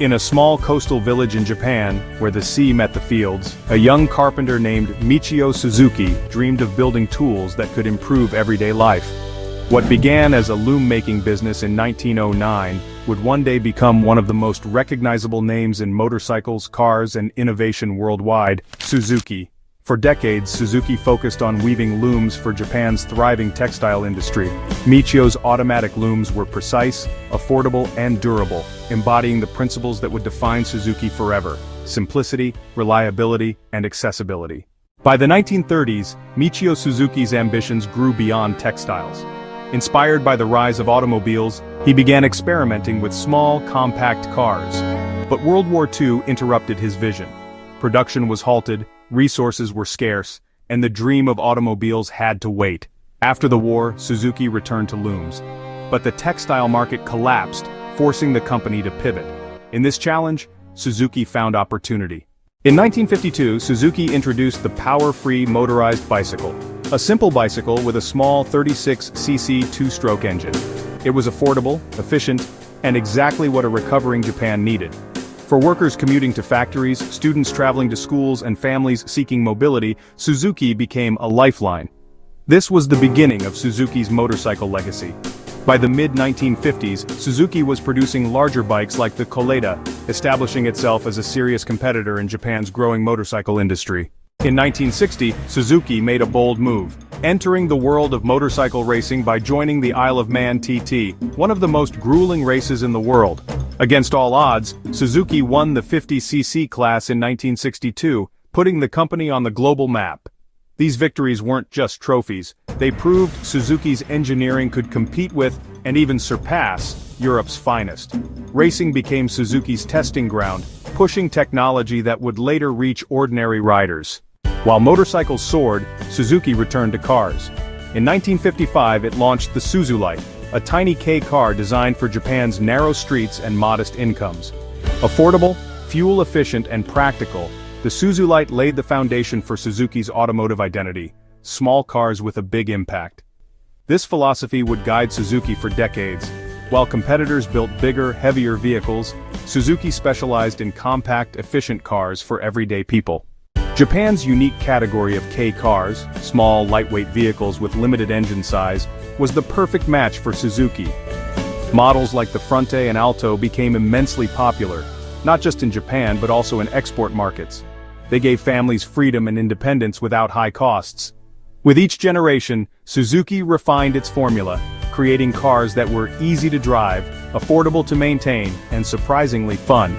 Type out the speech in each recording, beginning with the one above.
In a small coastal village in Japan, where the sea met the fields, a young carpenter named Michio Suzuki dreamed of building tools that could improve everyday life. What began as a loom-making business in 1909 would one day become one of the most recognizable names in motorcycles, cars, and innovation worldwide, Suzuki. For decades, Suzuki focused on weaving looms for Japan's thriving textile industry. Michio's automatic looms were precise, affordable, and durable, embodying the principles that would define Suzuki forever: simplicity, reliability, and accessibility. By the 1930s, Michio Suzuki's ambitions grew beyond textiles. Inspired by the rise of automobiles, he began experimenting with small, compact cars. But World War II interrupted his vision. Production was halted, resources were scarce, and the dream of automobiles had to wait. After the war, Suzuki returned to looms. But the textile market collapsed, forcing the company to pivot. In this challenge, Suzuki found opportunity. In 1952, Suzuki introduced the power-free motorized bicycle, a simple bicycle with a small 36cc two-stroke engine. It was affordable, efficient, and exactly what a recovering Japan needed. For workers commuting to factories, students traveling to schools, and families seeking mobility, Suzuki became a lifeline. This was the beginning of Suzuki's motorcycle legacy. By the mid-1950s, Suzuki was producing larger bikes like the Koleida, establishing itself as a serious competitor in Japan's growing motorcycle industry. In 1960, Suzuki made a bold move, entering the world of motorcycle racing by joining the Isle of Man TT, one of the most grueling races in the world. Against all odds, Suzuki won the 50cc class in 1962, putting the company on the global map. These victories weren't just trophies, they proved Suzuki's engineering could compete with, and even surpass, Europe's finest. Racing became Suzuki's testing ground, pushing technology that would later reach ordinary riders. While motorcycles soared, Suzuki returned to cars. In 1955 it launched the Suzuki, a tiny K car designed for Japan's narrow streets and modest incomes. Affordable, fuel-efficient, and practical, the Suzuki laid the foundation for Suzuki's automotive identity: small cars with a big impact. This philosophy would guide Suzuki for decades. While competitors built bigger, heavier vehicles, Suzuki specialized in compact, efficient cars for everyday people. Japan's unique category of K cars, small, lightweight vehicles with limited engine size, was the perfect match for Suzuki. Models like the Fronte and Alto became immensely popular, not just in Japan but also in export markets. They gave families freedom and independence without high costs. With each generation, Suzuki refined its formula, creating cars that were easy to drive, affordable to maintain, and surprisingly fun.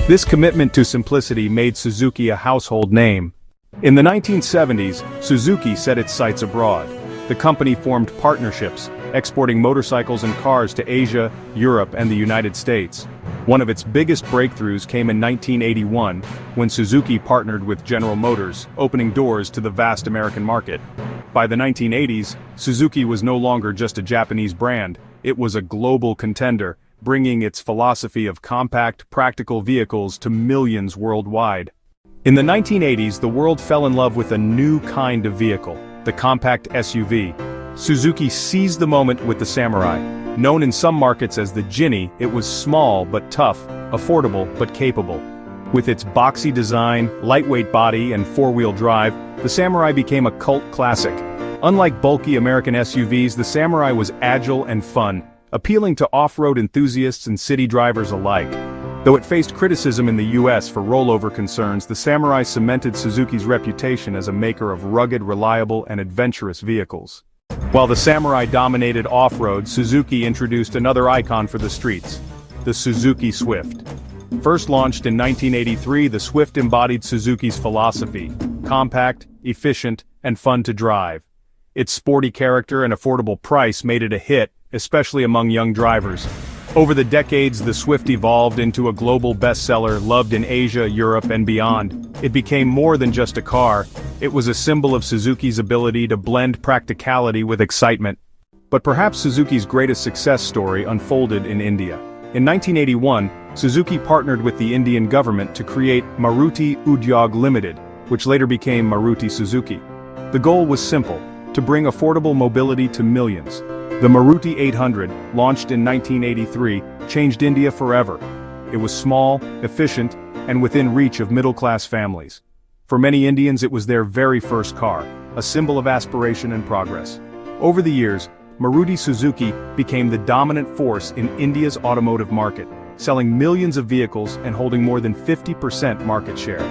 This commitment to simplicity made Suzuki a household name. In the 1970s, Suzuki set its sights abroad. The company formed partnerships, exporting motorcycles and cars to Asia, Europe, and the United States. One of its biggest breakthroughs came in 1981, when Suzuki partnered with General Motors, opening doors to the vast American market. By the 1980s, Suzuki was no longer just a Japanese brand, it was a global contender, bringing its philosophy of compact, practical vehicles to millions worldwide. In the 1980s, the world fell in love with a new kind of vehicle, the compact SUV. Suzuki seized the moment with the Samurai. Known in some markets as the Jinny, it was small but tough, affordable but capable. With its boxy design, lightweight body, and four-wheel drive, the Samurai became a cult classic. Unlike bulky American SUVs, the Samurai was agile and fun, appealing to off-road enthusiasts and city drivers alike. Though it faced criticism in the US for rollover concerns, the Samurai cemented Suzuki's reputation as a maker of rugged, reliable, and adventurous vehicles. While the Samurai dominated off-road, Suzuki introduced another icon for the streets: the Suzuki Swift. First launched in 1983, the Swift embodied Suzuki's philosophy: compact, efficient, and fun to drive. Its sporty character and affordable price made it a hit, especially among young drivers. Over the decades, the Swift evolved into a global bestseller, loved in Asia, Europe, and beyond. It became more than just a car. It was a symbol of Suzuki's ability to blend practicality with excitement. But perhaps Suzuki's greatest success story unfolded in India. In 1981, Suzuki partnered with the Indian government to create Maruti Udyog Limited, which later became Maruti Suzuki. The goal was simple: to bring affordable mobility to millions. The Maruti 800, launched in 1983, changed India forever. It was small, efficient, and within reach of middle-class families. For many Indians it was their very first car, a symbol of aspiration and progress. Over the years, Maruti Suzuki became the dominant force in India's automotive market, selling millions of vehicles and holding more than 50% market share.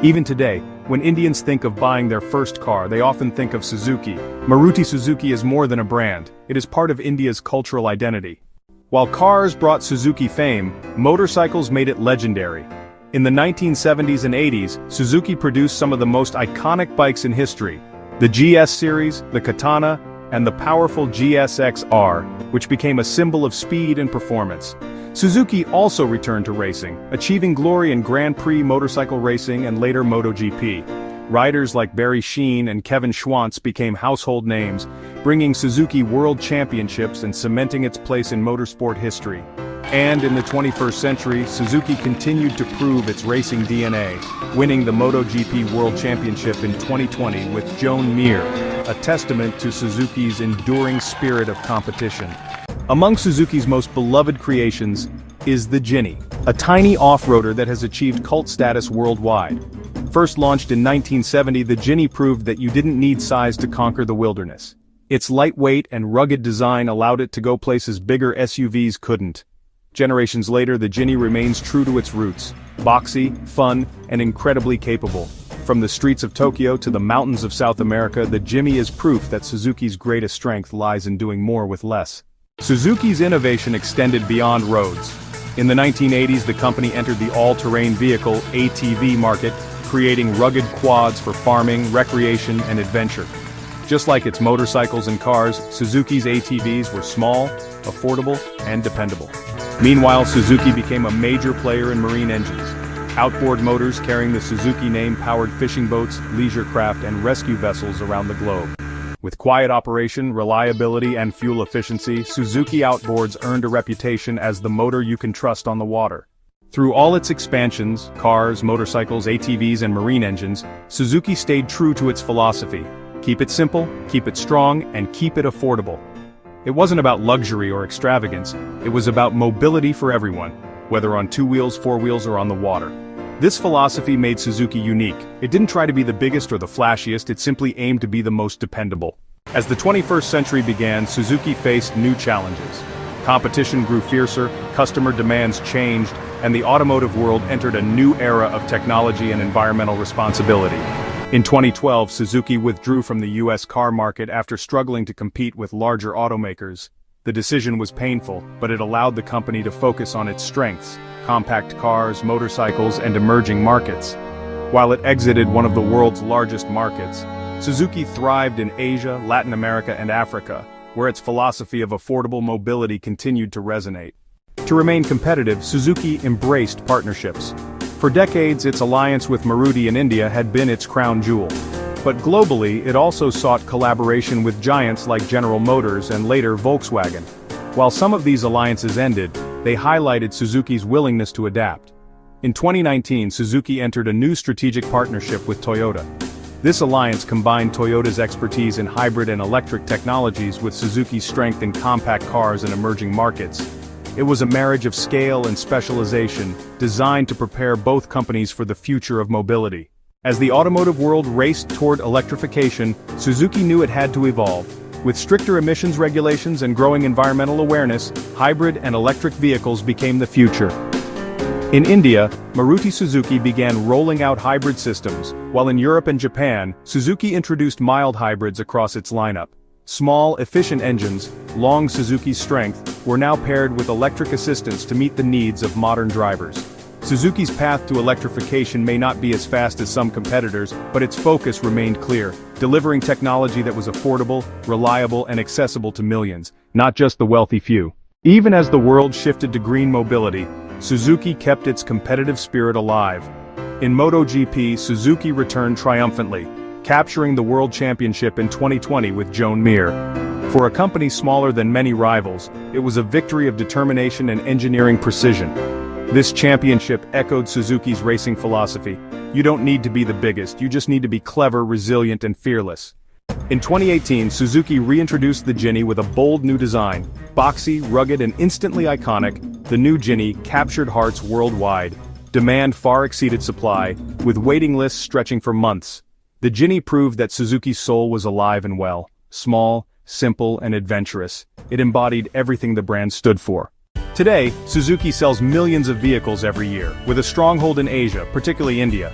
Even today, when Indians think of buying their first car, they often think of Suzuki. Maruti Suzuki is more than a brand, it is part of India's cultural identity. While cars brought Suzuki fame, motorcycles made it legendary. In the 1970s and 80s, Suzuki produced some of the most iconic bikes in history: the GS series, the Katana, and the powerful GSX-R, which became a symbol of speed and performance. Suzuki also returned to racing, achieving glory in Grand Prix motorcycle racing and later MotoGP. Riders like Barry Sheene and Kevin Schwantz became household names, bringing Suzuki world championships and cementing its place in motorsport history. And in the 21st century, Suzuki continued to prove its racing DNA, winning the MotoGP World Championship in 2020 with Joan Mir, a testament to Suzuki's enduring spirit of competition. Among Suzuki's most beloved creations is the Ginny, a tiny off-roader that has achieved cult status worldwide. First launched in 1970, the Ginny proved that you didn't need size to conquer the wilderness. Its lightweight and rugged design allowed it to go places bigger SUVs couldn't. Generations later, the Ginny remains true to its roots: boxy, fun, and incredibly capable. From the streets of Tokyo to the mountains of South America, the Ginny is proof that Suzuki's greatest strength lies in doing more with less. Suzuki's innovation extended beyond roads. In the 1980s, the company entered the all-terrain vehicle (ATV) market, creating rugged quads for farming, recreation, and adventure. Just like its motorcycles and cars, Suzuki's ATVs were small, affordable, and dependable. Meanwhile, Suzuki became a major player in marine engines. Outboard motors carrying the Suzuki name powered fishing boats, leisure craft, and rescue vessels around the globe. With quiet operation, reliability, and fuel efficiency, Suzuki Outboards earned a reputation as the motor you can trust on the water. Through all its expansions, cars, motorcycles, ATVs, and marine engines, Suzuki stayed true to its philosophy: keep it simple, keep it strong, and keep it affordable. It wasn't about luxury or extravagance, it was about mobility for everyone, whether on two wheels, four wheels, or on the water. This philosophy made Suzuki unique. It didn't try to be the biggest or the flashiest, it simply aimed to be the most dependable. As the 21st century began, Suzuki faced new challenges. Competition grew fiercer, customer demands changed, and the automotive world entered a new era of technology and environmental responsibility. In 2012, Suzuki withdrew from the US car market after struggling to compete with larger automakers. The decision was painful, but it allowed the company to focus on its strengths: compact cars, motorcycles, and emerging markets. While it exited one of the world's largest markets, Suzuki thrived in Asia, Latin America, and Africa, where its philosophy of affordable mobility continued to resonate. To remain competitive, Suzuki embraced partnerships. For decades, its alliance with Maruti in India had been its crown jewel. But globally, it also sought collaboration with giants like General Motors and later Volkswagen. While some of these alliances ended, they highlighted Suzuki's willingness to adapt. In 2019, Suzuki entered a new strategic partnership with Toyota. This alliance combined Toyota's expertise in hybrid and electric technologies with Suzuki's strength in compact cars and emerging markets. It was a marriage of scale and specialization, designed to prepare both companies for the future of mobility. As the automotive world raced toward electrification, Suzuki knew it had to evolve. With stricter emissions regulations and growing environmental awareness, hybrid and electric vehicles became the future. In India, Maruti Suzuki began rolling out hybrid systems, while in Europe and Japan, Suzuki introduced mild hybrids across its lineup. Small, efficient engines, long Suzuki's strength, were now paired with electric assistance to meet the needs of modern drivers. Suzuki's path to electrification may not be as fast as some competitors, but its focus remained clear: delivering technology that was affordable, reliable, and accessible to millions, not just the wealthy few. Even as the world shifted to green mobility, Suzuki kept its competitive spirit alive. In MotoGP, Suzuki returned triumphantly, capturing the World Championship in 2020 with Joan Mir. For a company smaller than many rivals, it was a victory of determination and engineering precision. This championship echoed Suzuki's racing philosophy: you don't need to be the biggest, you just need to be clever, resilient, and fearless. In 2018, Suzuki reintroduced the Ginny with a bold new design. Boxy, rugged, and instantly iconic, the new Ginny captured hearts worldwide. Demand far exceeded supply, with waiting lists stretching for months. The Ginny proved that Suzuki's soul was alive and well. Small, simple, and adventurous, it embodied everything the brand stood for. Today, Suzuki sells millions of vehicles every year, with a stronghold in Asia, particularly India.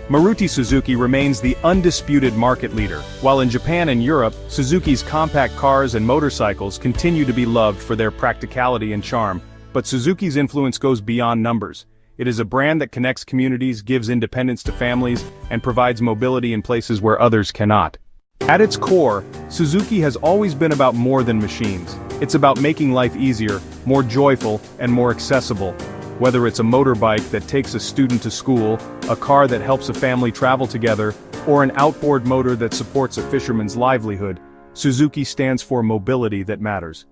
Maruti Suzuki remains the undisputed market leader, while in Japan and Europe, Suzuki's compact cars and motorcycles continue to be loved for their practicality and charm. But Suzuki's influence goes beyond numbers. It is a brand that connects communities, gives independence to families, and provides mobility in places where others cannot. At its core, Suzuki has always been about more than machines. It's about making life easier, more joyful, and more accessible. Whether it's a motorbike that takes a student to school, a car that helps a family travel together, or an outboard motor that supports a fisherman's livelihood, Suzuki stands for mobility that matters.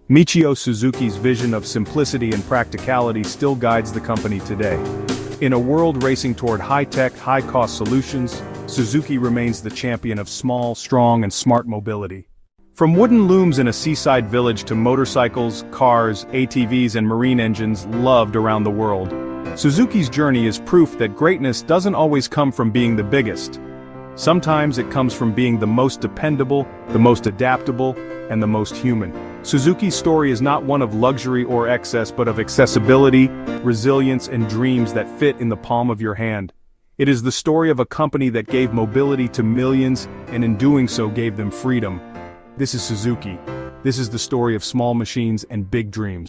Michio Suzuki's vision of simplicity and practicality still guides the company today. In a world racing toward high-tech, high-cost solutions, Suzuki remains the champion of small, strong, and smart mobility. From wooden looms in a seaside village to motorcycles, cars, ATVs, and marine engines loved around the world, Suzuki's journey is proof that greatness doesn't always come from being the biggest. Sometimes it comes from being the most dependable, the most adaptable, and the most human. Suzuki's story is not one of luxury or excess, but of accessibility, resilience, and dreams that fit in the palm of your hand. It is the story of a company that gave mobility to millions, and in doing so gave them freedom. This is Suzuki. This is the story of small machines and big dreams.